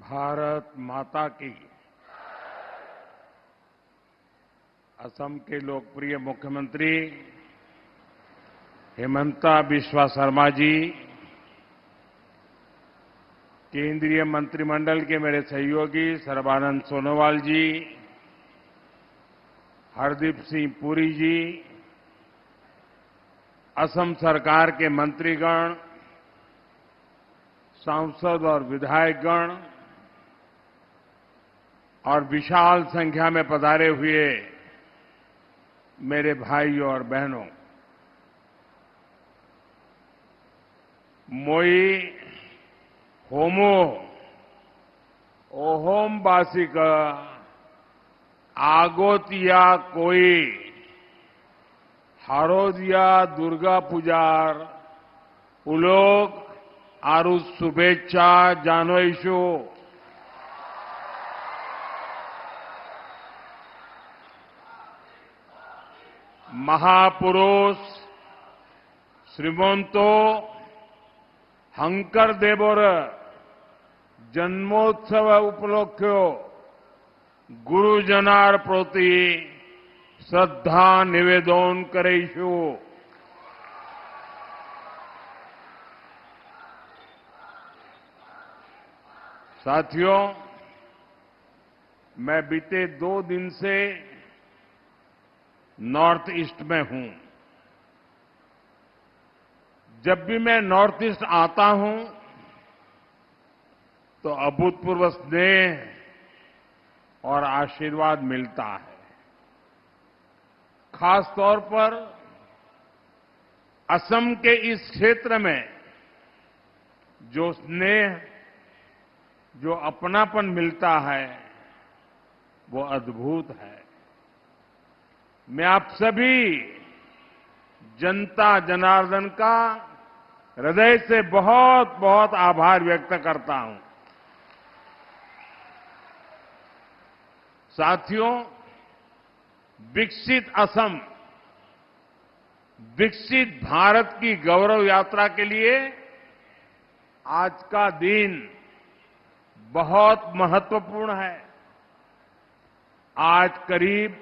भारत माता की। असम के लोकप्रिय मुख्यमंत्री हिमंता बिस्वा शर्मा जी, केंद्रीय मंत्रिमंडल के मेरे सहयोगी सर्बानंद सोनोवाल जी, हरदीप सिंह पुरी जी, असम सरकार के मंत्रीगण, सांसद और विधायकगण और विशाल संख्या में पधारे हुए मेरे भाइयों और बहनों, मोई होमो ओहोम बासिक आगोतिया कोई हारोदिया दुर्गा पूजार उलोग आरु शुभेच्छा जानोईशु। महापुरुष श्रीमंतो हंकर देवर जन्मोत्सव उपलक्ष्यो गुरुजनार प्रति श्रद्धा निवेदन करेशु। साथियों, मैं बीते 2 दिन से नॉर्थ ईस्ट में हूं। जब भी मैं नॉर्थ ईस्ट आता हूं तो अभूतपूर्व स्नेह और आशीर्वाद मिलता है। खास तौर पर असम के इस क्षेत्र में जो स्नेह, जो अपनापन मिलता है, वो अद्भुत है। मैं आप सभी जनता जनार्दन का हृदय से बहुत बहुत आभार व्यक्त करता हूं। साथियों, विकसित असम, विकसित भारत की गौरव यात्रा के लिए आज का दिन बहुत महत्वपूर्ण है। आज करीब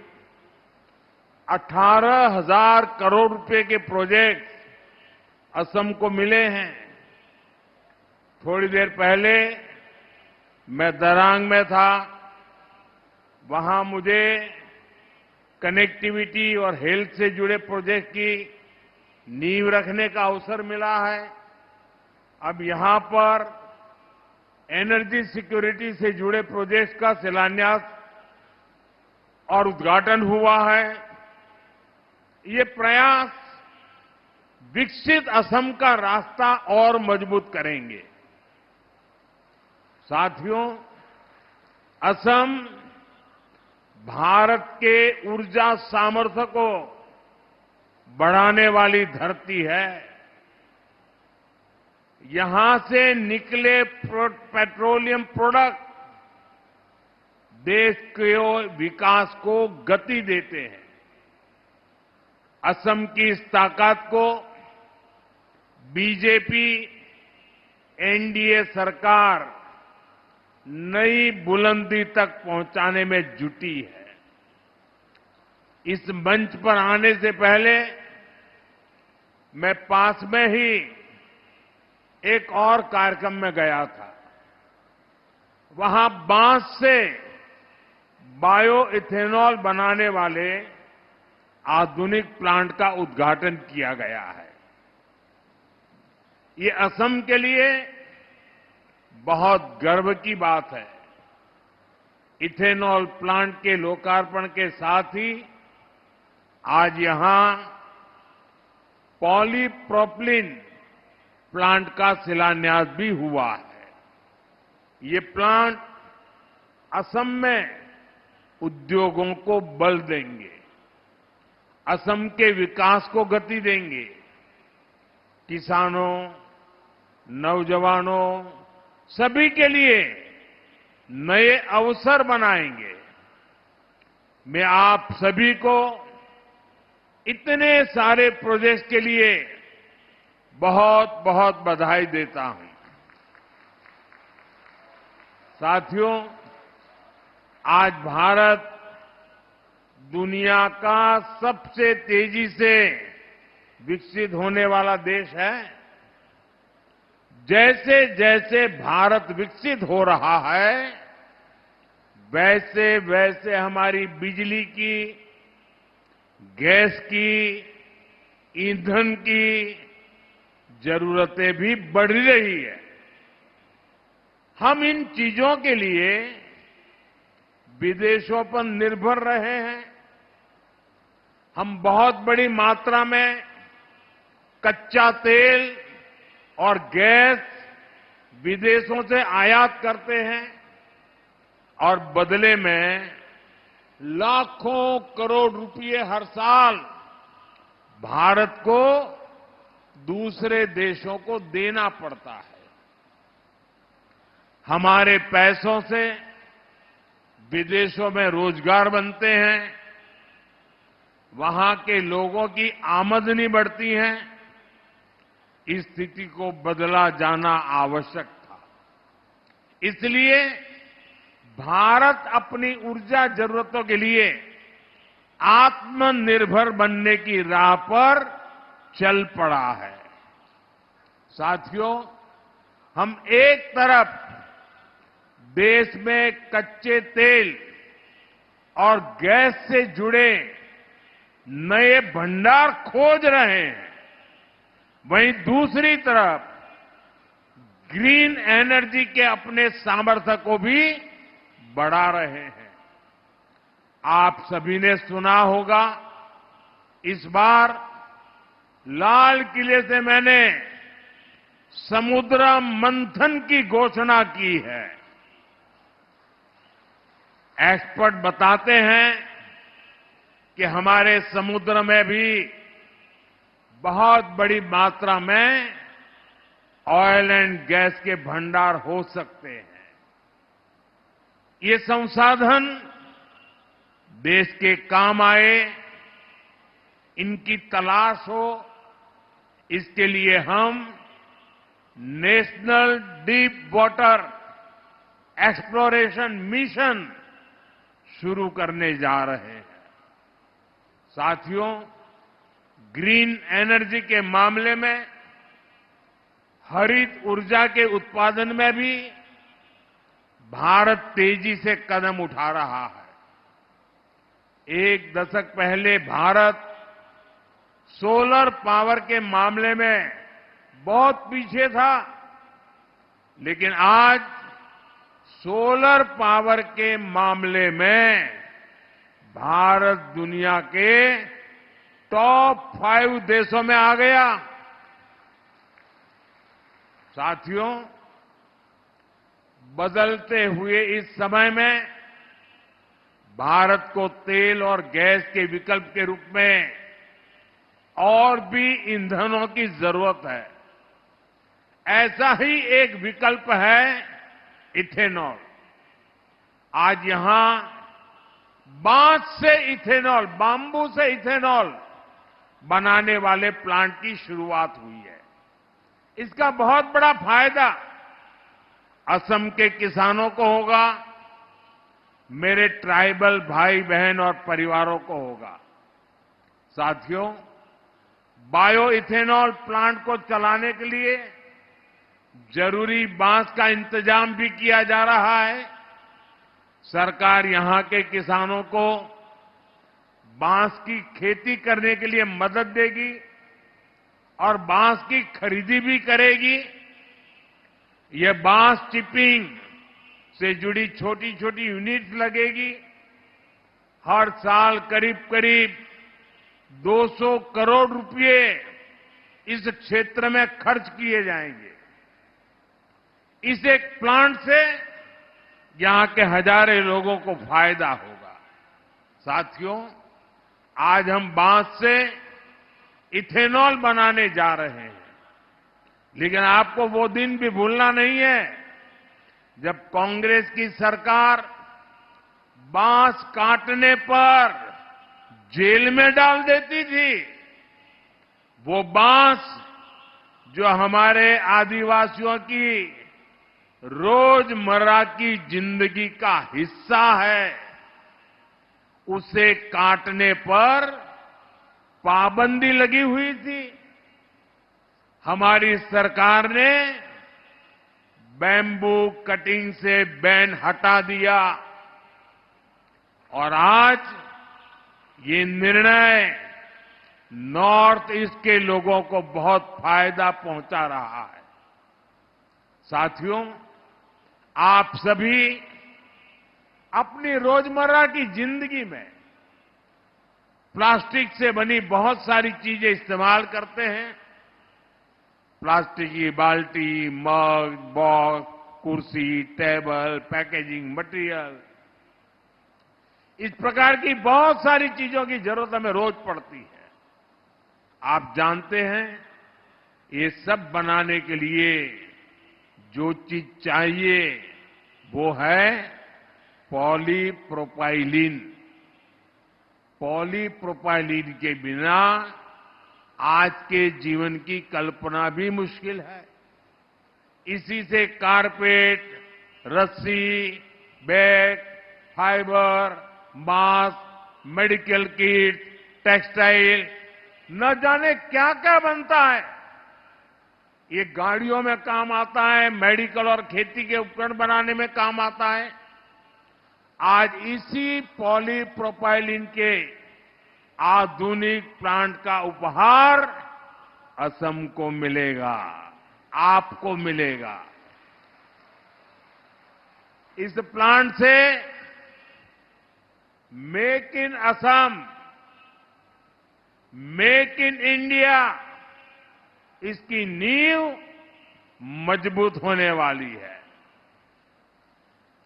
18,000 करोड़ रुपए के प्रोजेक्ट असम को मिले हैं। थोड़ी देर पहले मैं दरांग में था। वहां मुझे कनेक्टिविटी और हेल्थ से जुड़े प्रोजेक्ट की नींव रखने का अवसर मिला है। अब यहां पर एनर्जी सिक्योरिटी से जुड़े प्रोजेक्ट का शिलान्यास और उद्घाटन हुआ है। ये प्रयास विकसित असम का रास्ता और मजबूत करेंगे। साथियों, असम भारत के ऊर्जा सामर्थ्य को बढ़ाने वाली धरती है। यहां से निकले पेट्रोलियम प्रोडक्ट देश के विकास को गति देते हैं। असम की इस ताकत को बीजेपी एनडीए सरकार नई बुलंदी तक पहुंचाने में जुटी है। इस मंच पर आने से पहले मैं पास में ही एक और कार्यक्रम में गया था। वहां बांस से बायो इथेनॉल बनाने वाले आधुनिक प्लांट का उद्घाटन किया गया है। ये असम के लिए बहुत गर्व की बात है। इथेनॉल प्लांट के लोकार्पण के साथ ही आज यहां पॉलीप्रोपिलीन प्लांट का शिलान्यास भी हुआ है। ये प्लांट असम में उद्योगों को बल देंगे, असम के विकास को गति देंगे, किसानों, नौजवानों, सभी के लिए नए अवसर बनाएंगे। मैं आप सभी को इतने सारे प्रोजेक्ट के लिए बहुत बहुत बधाई देता हूं। साथियों, आज भारत दुनिया का सबसे तेजी से विकसित होने वाला देश है। जैसे जैसे भारत विकसित हो रहा है, वैसे वैसे हमारी बिजली की, गैस की, ईंधन की जरूरतें भी बढ़ रही है। हम इन चीजों के लिए विदेशों पर निर्भर रहे हैं। हम बहुत बड़ी मात्रा में कच्चा तेल और गैस विदेशों से आयात करते हैं और बदले में लाखों करोड़ रुपए हर साल भारत को दूसरे देशों को देना पड़ता है। हमारे पैसों से विदेशों में रोजगार बनते हैं, वहां के लोगों की आमदनी बढ़ती है। इस स्थिति को बदला जाना आवश्यक था। इसलिए भारत अपनी ऊर्जा जरूरतों के लिए आत्मनिर्भर बनने की राह पर चल पड़ा है। साथियों, हम एक तरफ देश में कच्चे तेल और गैस से जुड़े नए भंडार खोज रहे हैं, वहीं दूसरी तरफ ग्रीन एनर्जी के अपने सामर्थ्य को भी बढ़ा रहे हैं। आप सभी ने सुना होगा, इस बार लाल किले से मैंने समुद्र मंथन की घोषणा की है। एक्सपर्ट बताते हैं कि हमारे समुद्र में भी बहुत बड़ी मात्रा में ऑयल एंड गैस के भंडार हो सकते हैं। ये संसाधन देश के काम आए, इनकी तलाश हो, इसके लिए हम national deep water exploration mission शुरू करने जा रहे हैं। साथियों, ग्रीन एनर्जी के मामले में हरित ऊर्जा के उत्पादन में भी भारत तेजी से कदम उठा रहा है। एक दशक पहले भारत सोलर पावर के मामले में बहुत पीछे था, लेकिन आज सोलर पावर के मामले में भारत दुनिया के टॉप 5 देशों में आ गया। साथियों, बदलते हुए इस समय में भारत को तेल और गैस के विकल्प के रूप में और भी ईंधनों की जरूरत है। ऐसा ही एक विकल्प है इथेनॉल। आज यहां बांस से इथेनॉल, बाम्बू से इथेनॉल बनाने वाले प्लांट की शुरुआत हुई है। इसका बहुत बड़ा फायदा असम के किसानों को होगा, मेरे ट्राइबल भाई बहन और परिवारों को होगा। साथियों, बायो इथेनॉल प्लांट को चलाने के लिए जरूरी बांस का इंतजाम भी किया जा रहा है। सरकार यहां के किसानों को बांस की खेती करने के लिए मदद देगी और बांस की खरीदी भी करेगी। ये बांस चिपिंग से जुड़ी छोटी छोटी यूनिट्स लगेगी। हर साल करीब करीब 200 करोड़ रुपए इस क्षेत्र में खर्च किए जाएंगे। इस एक प्लांट से यहां के हजारों लोगों को फायदा होगा। साथियों, आज हम बांस से इथेनॉल बनाने जा रहे हैं, लेकिन आपको वो दिन भी भूलना नहीं है जब कांग्रेस की सरकार बांस काटने पर जेल में डाल देती थी। वो बांस जो हमारे आदिवासियों की रोजमर्रा की जिंदगी का हिस्सा है, उसे काटने पर पाबंदी लगी हुई थी। हमारी सरकार ने बैम्बू कटिंग से बैन हटा दिया और आज ये निर्णय नॉर्थ ईस्ट के लोगों को बहुत फायदा पहुंचा रहा है। साथियों, आप सभी अपनी रोजमर्रा की जिंदगी में प्लास्टिक से बनी बहुत सारी चीजें इस्तेमाल करते हैं। प्लास्टिक की बाल्टी, मग, बॉक्स, कुर्सी, टेबल, पैकेजिंग मटेरियल, इस प्रकार की बहुत सारी चीजों की जरूरत हमें रोज पड़ती है। आप जानते हैं, ये सब बनाने के लिए जो चीज चाहिए वो है पॉलीप्रोपाइलीन। पॉलीप्रोपाइलीन के बिना आज के जीवन की कल्पना भी मुश्किल है। इसी से कारपेट, रस्सी, bag, fibre, mask, medical kit, textile, न जाने क्या क्या बनता है। ये गाड़ियों में काम आता है, मेडिकल और खेती के उपकरण बनाने में काम आता है। आज इसी पॉलीप्रोपाइलीन के आधुनिक प्लांट का उपहार असम को मिलेगा, आपको मिलेगा। इस प्लांट से make in Assam, make in India, इसकी नींव मजबूत होने वाली है।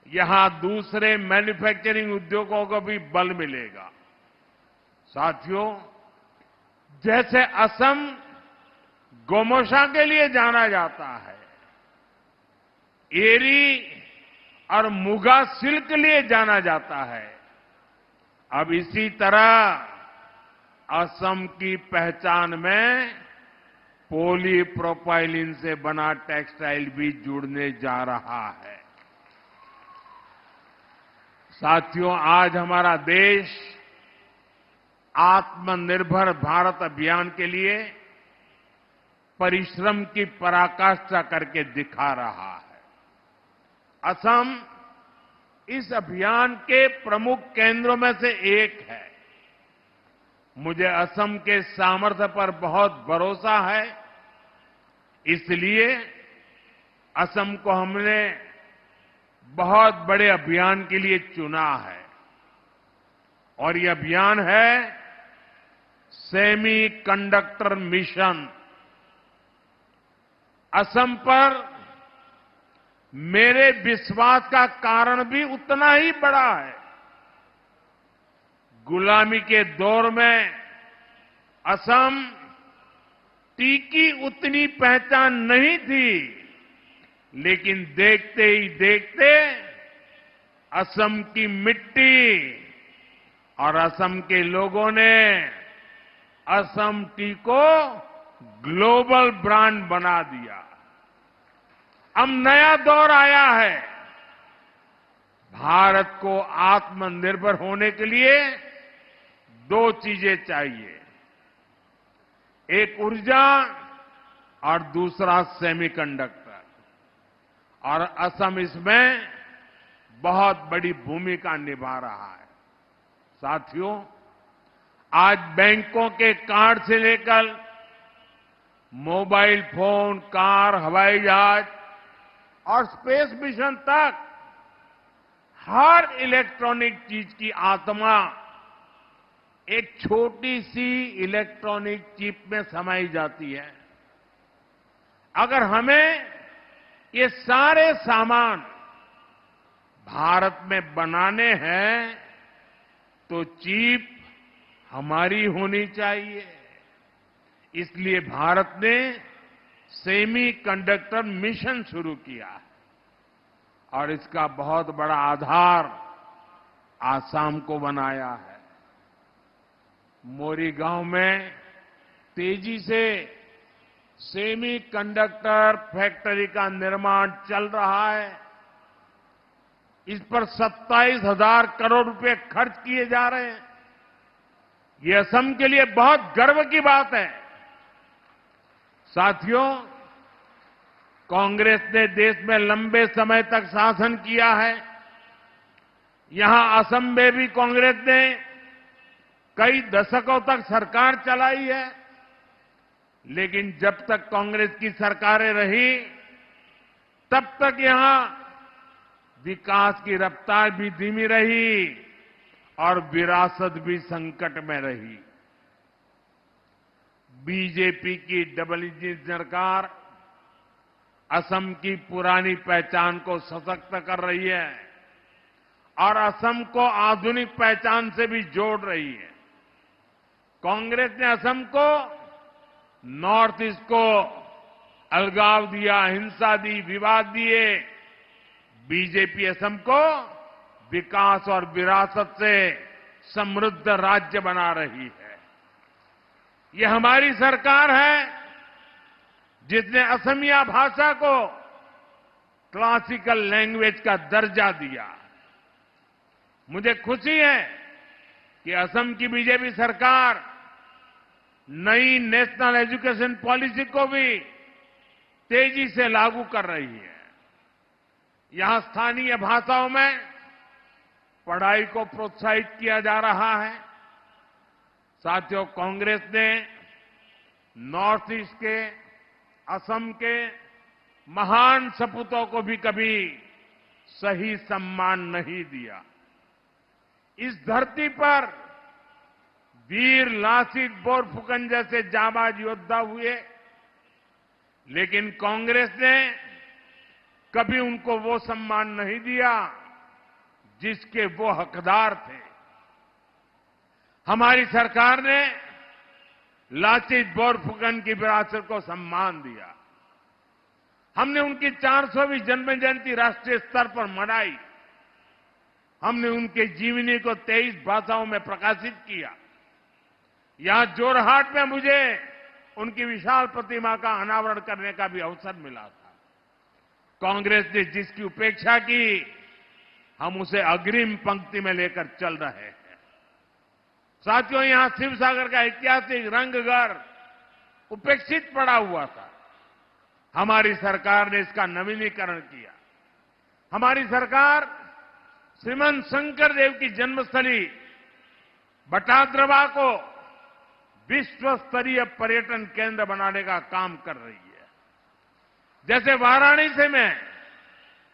यहां दूसरे मैन्युफैक्चरिंग उद्योगों को भी बल मिलेगा। साथियों, जैसे असम गोमोशा के लिए जाना जाता है, एरी और मुगा सिल्क के लिए जाना जाता है, अब इसी तरह असम की पहचान में पॉलीप्रोपाइलीन से बना टेक्सटाइल भी जुड़ने जा रहा है। साथियों, आज हमारा देश आत्मनिर्भर भारत अभियान के लिए परिश्रम की पराकाष्ठा करके दिखा रहा है। असम इस अभियान के प्रमुख केंद्रों में से एक है। मुझे असम के सामर्थ्य पर बहुत भरोसा है, इसलिए असम को हमने बहुत बड़े अभियान के लिए चुना है। और ये अभियान है सेमी कंडक्टर मिशन। असम पर मेरे विश्वास का कारण भी उतना ही बड़ा है। गुलामी के दौर में असम टीकी उतनी पहचान नहीं थी, लेकिन देखते ही देखते असम की मिट्टी और असम के लोगों ने असम टी को ग्लोबल ब्रांड बना दिया। अब नया दौर आया है। भारत को आत्मनिर्भर होने के लिए दो चीजें चाहिए, एक ऊर्जा और दूसरा सेमीकंडक्टर, और असम इसमें बहुत बड़ी भूमिका निभा रहा है। साथियों, आज बैंकों के कार्ड से लेकर मोबाइल फोन, कार, हवाई जहाज और स्पेस मिशन तक हर इलेक्ट्रॉनिक चीज की आत्मा एक छोटी सी इलेक्ट्रॉनिक चिप में समाई जाती है। अगर हमें ये सारे सामान भारत में बनाने हैं तो चिप हमारी होनी चाहिए। इसलिए भारत ने सेमी कंडक्टर मिशन शुरू किया है और इसका बहुत बड़ा आधार आसाम को बनाया है। मोरी गांव में तेजी से सेमीकंडक्टर फैक्ट्री का निर्माण चल रहा है। इस पर 27,000 करोड़ रुपए खर्च किए जा रहे हैं। ये असम के लिए बहुत गर्व की बात है। साथियों, कांग्रेस ने देश में लंबे समय तक शासन किया है। यहां असम में भी कांग्रेस ने कई दशकों तक सरकार चलाई है। लेकिन जब तक कांग्रेस की सरकारें रही, तब तक यहां विकास की रफ्तार भी धीमी रही और विरासत भी संकट में रही। बीजेपी की डबल इंजन सरकार असम की पुरानी पहचान को सशक्त कर रही है और असम को आधुनिक पहचान से भी जोड़ रही है। कांग्रेस ने असम को नॉर्थ ईस्ट को अलगाव दिया, हिंसा दी, विवाद दिए। बीजेपी असम को विकास और विरासत से समृद्ध राज्य बना रही है। ये हमारी सरकार है जिसने असमिया भाषा को क्लासिकल लैंग्वेज का दर्जा दिया। मुझे खुशी है कि असम की बीजेपी सरकार नई नेशनल एजुकेशन पॉलिसी को भी तेजी से लागू कर रही है। यहां स्थानीय भाषाओं में पढ़ाई को प्रोत्साहित किया जा रहा है। साथियों, कांग्रेस ने नॉर्थ ईस्ट के, असम के महान सपूतों को भी कभी सही सम्मान नहीं दिया। इस धरती पर वीर लासित बोरफुकन जैसे जाबाज योद्धा हुए, लेकिन कांग्रेस ने कभी उनको वो सम्मान नहीं दिया जिसके वो हकदार थे। हमारी सरकार ने लासित बोरफुकन की विरासत को सम्मान दिया। हमने उनकी 400वीं जन्म जयंती राष्ट्रीय स्तर पर मनाई। हमने उनके जीवनी को 23 भाषाओं में प्रकाशित किया। यहां जोरहाट में मुझे उनकी विशाल प्रतिमा का अनावरण करने का भी अवसर मिला था। कांग्रेस ने जिसकी उपेक्षा की, हम उसे अग्रिम पंक्ति में लेकर चल रहे हैं। साथियों, यहां शिवसागर का ऐतिहासिक रंगघर उपेक्षित पड़ा हुआ था। हमारी सरकार ने इसका नवीनीकरण किया। हमारी सरकार श्रीमंत शंकर देव की जन्मस्थली बटाद्रवा को विश्व स्तरीय पर्यटन केंद्र बनाने का काम कर रही है। जैसे वाराणसी में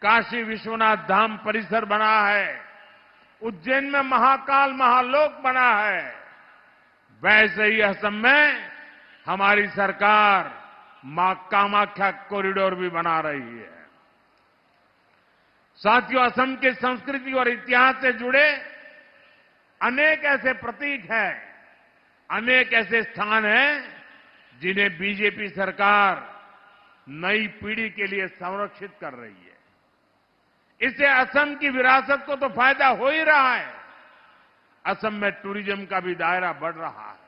काशी विश्वनाथ धाम परिसर बना है, उज्जैन में महाकाल महालोक बना है, वैसे ही असम में हमारी सरकार मां कामाख्या कॉरिडोर भी बना रही है। साथियों, असम की संस्कृति और इतिहास से जुड़े अनेक ऐसे प्रतीक हैं, अनेक ऐसे स्थान हैं जिन्हें बीजेपी सरकार नई पीढ़ी के लिए संरक्षित कर रही है। इससे असम की विरासत को तो फायदा हो ही रहा है, असम में टूरिज्म का भी दायरा बढ़ रहा है।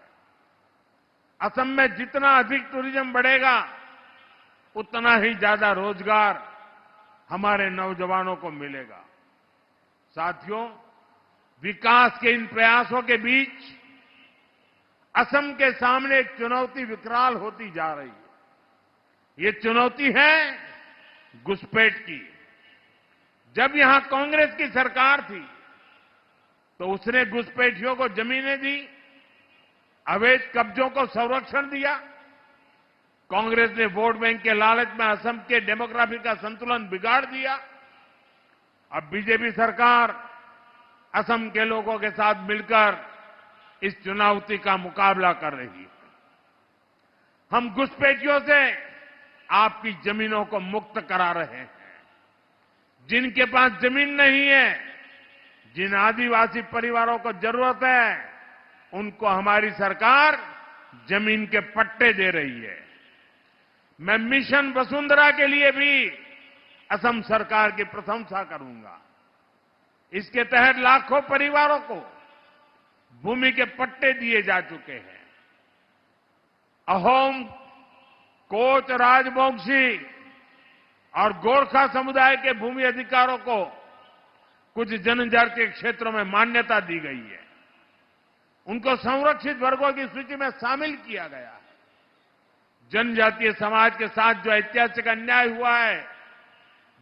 असम में जितना अधिक टूरिज्म बढ़ेगा, उतना ही ज्यादा रोजगार हमारे नौजवानों को मिलेगा। साथियों, विकास के इन प्रयासों के बीच असम के सामने एक चुनौती विकराल होती जा रही है। ये चुनौती है घुसपैठ की। जब यहां कांग्रेस की सरकार थी तो उसने घुसपैठियों को जमीनें दी, अवैध कब्जों को संरक्षण दिया। कांग्रेस ने वोट बैंक के लालच में असम के डेमोग्राफी का संतुलन बिगाड़ दिया। अब बीजेपी सरकार असम के लोगों के साथ मिलकर इस चुनौती का मुकाबला कर रही है। हम घुसपैठियों से आपकी जमीनों को मुक्त करा रहे हैं। जिनके पास जमीन नहीं है, जिन आदिवासी परिवारों को जरूरत है, उनको हमारी सरकार जमीन के पट्टे दे रही है। मैं मिशन वसुंधरा के लिए भी असम सरकार की प्रशंसा करूंगा। इसके तहत लाखों परिवारों को भूमि के पट्टे दिए जा चुके हैं। अहोम कोच राजवंशी और गोरखा समुदाय के भूमि अधिकारों को कुछ जनजातीय क्षेत्रों में मान्यता दी गई है। उनको संरक्षित वर्गों की सूची में शामिल किया गया है। जनजातीय समाज के साथ जो ऐतिहासिक अन्याय हुआ है,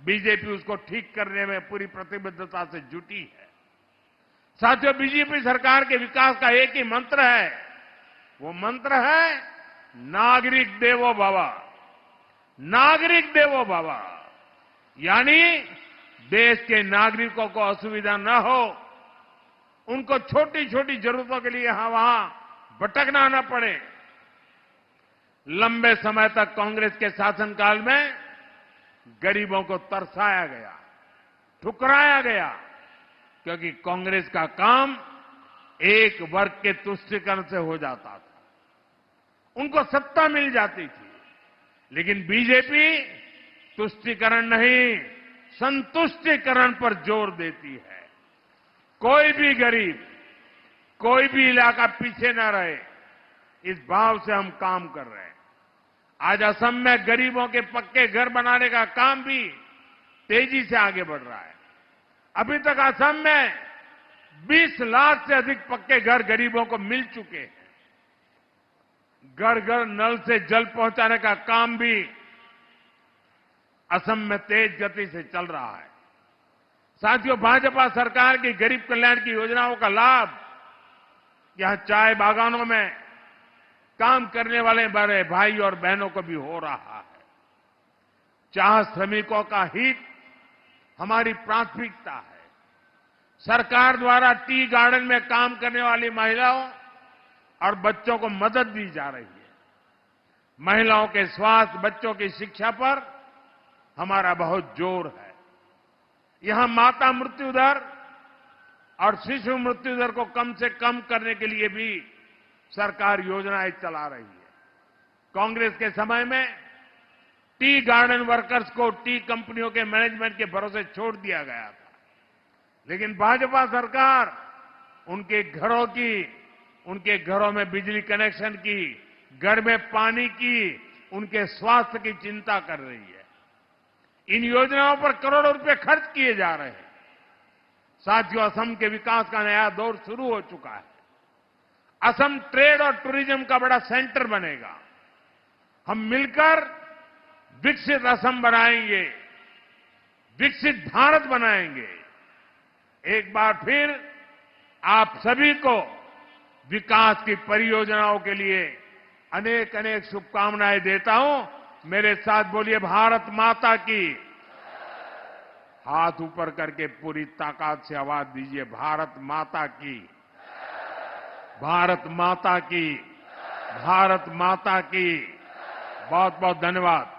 बीजेपी उसको ठीक करने में पूरी प्रतिबद्धता से जुटी है। साथियों, बीजेपी सरकार के विकास का एक ही मंत्र है, वो मंत्र है नागरिक देवो भव। नागरिक देवो भव यानी देश के नागरिकों को असुविधा न हो, उनको छोटी छोटी जरूरतों के लिए यहां वहां भटकना न पड़े। लंबे समय तक कांग्रेस के शासनकाल में गरीबों को तरसाया गया, ठुकराया गया, क्योंकि कांग्रेस का काम एक वर्ग के तुष्टीकरण से हो जाता था, उनको सत्ता मिल जाती थी। लेकिन बीजेपी तुष्टीकरण नहीं, संतुष्टीकरण पर जोर देती है। कोई भी गरीब, कोई भी इलाका पीछे न रहे, इस भाव से हम काम कर रहे हैं। आज असम में गरीबों के पक्के घर बनाने का काम भी तेजी से आगे बढ़ रहा है। अभी तक असम में 20 लाख से अधिक पक्के घर गरीबों को मिल चुके हैं। घर घर नल से जल पहुंचाने का काम भी असम में तेज गति से चल रहा है। साथियों, भाजपा सरकार की गरीब कल्याण की योजनाओं का लाभ यहां चाय बागानों में काम करने वाले बड़े भाई और बहनों को भी हो रहा है। चाह श्रमिकों का हित हमारी प्राथमिकता है। सरकार द्वारा टी गार्डन में काम करने वाली महिलाओं और बच्चों को मदद दी जा रही है। महिलाओं के स्वास्थ्य, बच्चों की शिक्षा पर हमारा बहुत जोर है। यहां माता मृत्यु दर और शिशु मृत्यु दर को कम से कम करने के लिए भी सरकार योजनाएं चला रही है। कांग्रेस के समय में टी गार्डन वर्कर्स को टी कंपनियों के मैनेजमेंट के भरोसे छोड़ दिया गया था, लेकिन भाजपा सरकार उनके घरों में बिजली कनेक्शन की, घर में पानी की, उनके स्वास्थ्य की चिंता कर रही है। इन योजनाओं पर करोड़ों रुपए खर्च किए जा रहे हैं। साथियों, असम के विकास का नया दौर शुरू हो चुका है। असम ट्रेड और टूरिज्म का बड़ा सेंटर बनेगा। हम मिलकर विकसित असम बनाएंगे, विकसित भारत बनाएंगे। एक बार फिर आप सभी को विकास की परियोजनाओं के लिए अनेक अनेक शुभकामनाएं देता हूं। मेरे साथ बोलिए, भारत माता की। हाथ ऊपर करके पूरी ताकत से आवाज दीजिए, भारत माता की, भारत माता की, भारत माता की। बहुत बहुत धन्यवाद।